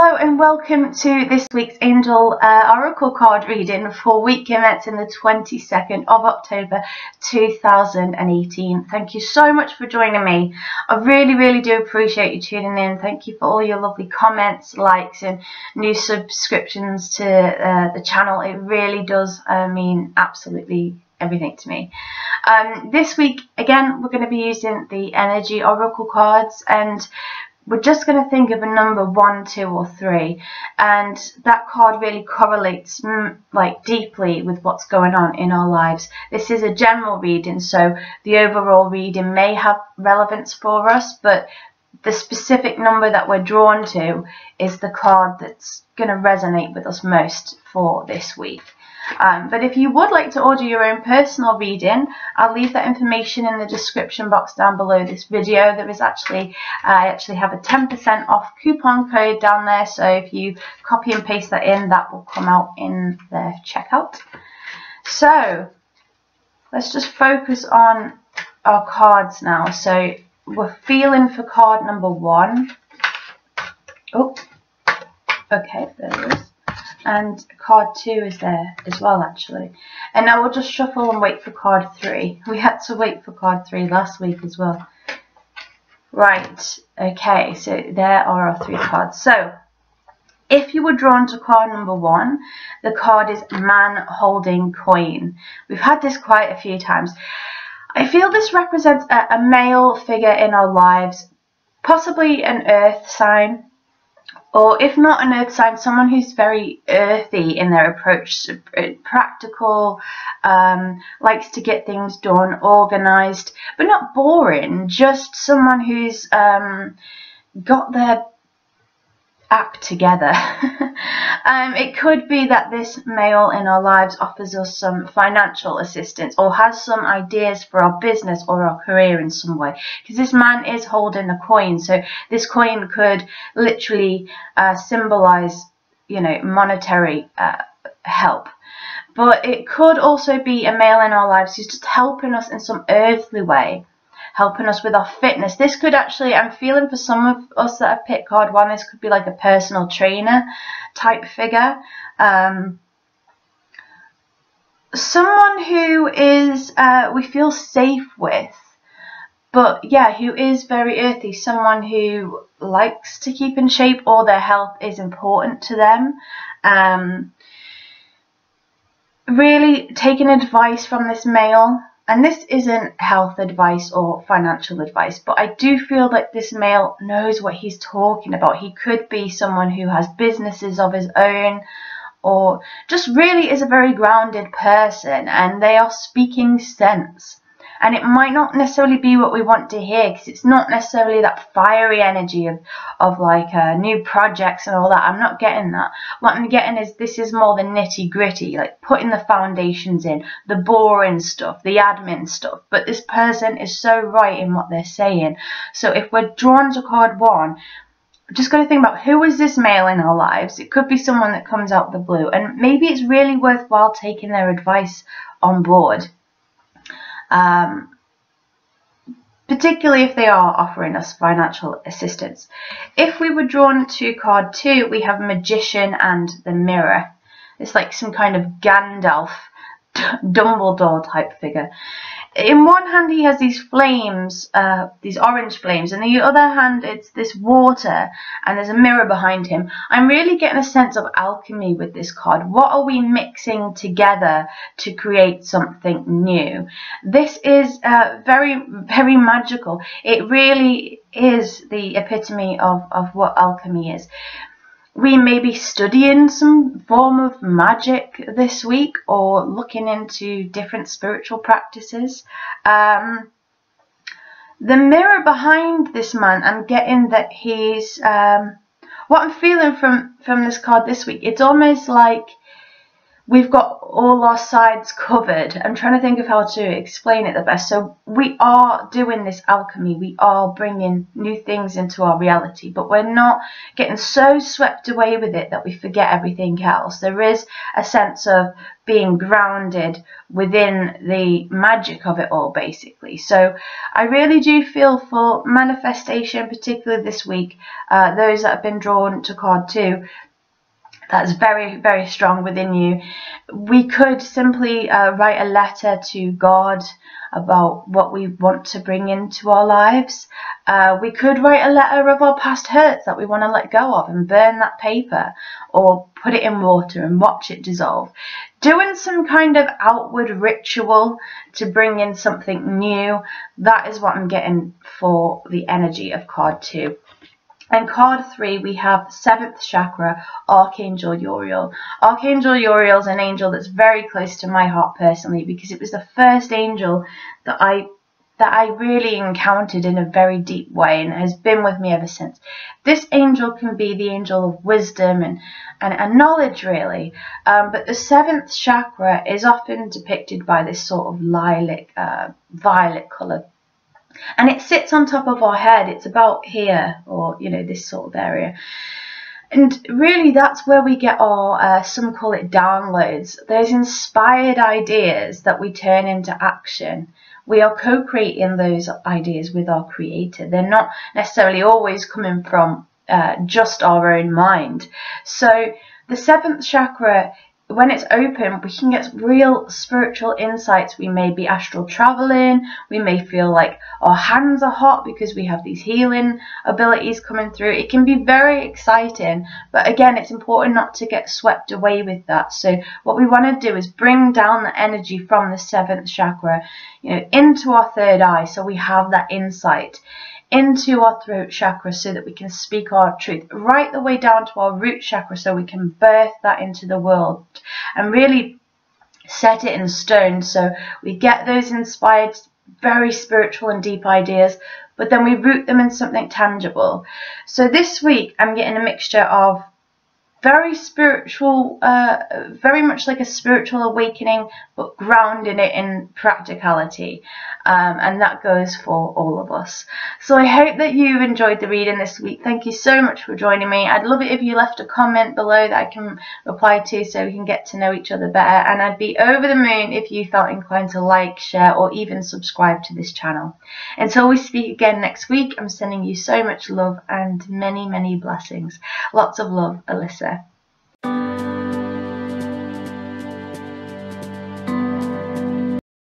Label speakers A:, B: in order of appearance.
A: Hello and welcome to this week's Angel Oracle card reading for week commencing the 22nd of October 2018. Thank you so much for joining me. I really do appreciate you tuning in. Thank you for all your lovely comments, likes and new subscriptions to the channel. It really does mean absolutely everything to me. This week again we're going to be using the energy oracle cards, and we're just going to think of a number 1, 2 or 3, and that card really correlates like deeply with what's going on in our lives. This is a general reading, so the overall reading may have relevance for us, but the specific number that we're drawn to is the card that's going to resonate with us most for this week. But if you would like to order your own personal reading, I'll leave that information in the description box down below this video. There is I actually have a 10% off coupon code down there, so if you copy and paste that in, that will come out in the checkout. So let's just focus on our cards now. So we're feeling for card number 1. Oh, okay, there it is. And card 2 is there as well, actually. And now we'll just shuffle and wait for card 3. We had to wait for card 3 last week as well. Right, okay, so there are our 3 cards. So, if you were drawn to card number 1, the card is Man Holding Coin. We've had this quite a few times. I feel this represents a male figure in our lives, possibly an earth sign. Or if not an earth sign, someone who's very earthy in their approach, practical, likes to get things done, organised, but not boring, just someone who's got their act together. It could be that this male in our lives offers us some financial assistance or has some ideas for our business or our career in some way, because this man is holding a coin, so this coin could literally symbolize, you know, monetary help. But it could also be a male in our lives who's just helping us in some earthly way, helping us with our fitness. This could actually, I'm feeling for some of us that have picked card 1, this could be like a personal trainer type figure. Someone who is, we feel safe with, but yeah, who is very earthy, someone who likes to keep in shape or their health is important to them. Really taking advice from this male. And this isn't health advice or financial advice, but I do feel like this male knows what he's talking about. He could be someone who has businesses of his own, or just really is a very grounded person, and they are speaking sense. And it might not necessarily be what we want to hear, because it's not necessarily that fiery energy of like new projects and all that. I'm not getting that. What I'm getting is this is more the nitty gritty, like putting the foundations in, the boring stuff, the admin stuff. But this person is so right in what they're saying. So if we're drawn to card 1, we're just got to think about who is this male in our lives. It could be someone that comes out of the blue, and maybe it's really worthwhile taking their advice on board. Particularly if they are offering us financial assistance. If we were drawn to card 2, we have Magician and the Mirror. It's like some kind of Gandalf, Dumbledore type figure. In one hand he has these flames, these orange flames, and in the other hand it's this water, and there's a mirror behind him. I'm really getting a sense of alchemy with this card. What are we mixing together to create something new? This is very magical. It really is the epitome of what alchemy is. We may be studying some form of magic this week, or looking into different spiritual practices. The mirror behind this man, I'm getting that he's, what I'm feeling from this card this week, it's almost like we've got all our sides covered. I'm trying to think of how to explain it the best. So we are doing this alchemy, we are bringing new things into our reality, but we're not getting so swept away with it that we forget everything else. There is a sense of being grounded within the magic of it all, basically. So I really do feel for manifestation, particularly this week, those that have been drawn to card 2, that's very, very strong within you. We could simply write a letter to God about what we want to bring into our lives. We could write a letter of our past hurts that we want to let go of and burn that paper, or put it in water and watch it dissolve. Doing some kind of outward ritual to bring in something new, that is what I'm getting for the energy of card 2. And card 3, we have 7th chakra, Archangel Uriel. Archangel Uriel is an angel that's very close to my heart personally, because it was the first angel that I really encountered in a very deep way, and has been with me ever since. This angel can be the angel of wisdom and knowledge, really. But the 7th chakra is often depicted by this sort of lilac, violet colour. And it sits on top of our head. It's about here, or, you know, this sort of area. And really, that's where we get our, some call it downloads. Those inspired ideas that we turn into action. We are co-creating those ideas with our creator. They're not necessarily always coming from just our own mind. So the 7th chakra, when it's open, we can get real spiritual insights. We may be astral traveling. We may feel like our hands are hot because we have these healing abilities coming through. It can be very exciting, but again, it's important not to get swept away with that. So what we want to do is bring down the energy from the 7th chakra, you know, into our 3rd eye, so we have that insight, into our throat chakra, so that we can speak our truth, right the way down to our root chakra, so we can birth that into the world and really set it in stone. So we get those inspired, very spiritual and deep ideas, but then we root them in something tangible. So this week I'm getting a mixture of very spiritual, very much like a spiritual awakening, but grounding it in practicality. And that goes for all of us. So I hope that you've enjoyed the reading this week. Thank you so much for joining me. I'd love it if you left a comment below that I can reply to, so we can get to know each other better. And I'd be over the moon if you felt inclined to like, share, or even subscribe to this channel. Until we speak again next week, I'm sending you so much love and many, many blessings. Lots of love, Alyssa.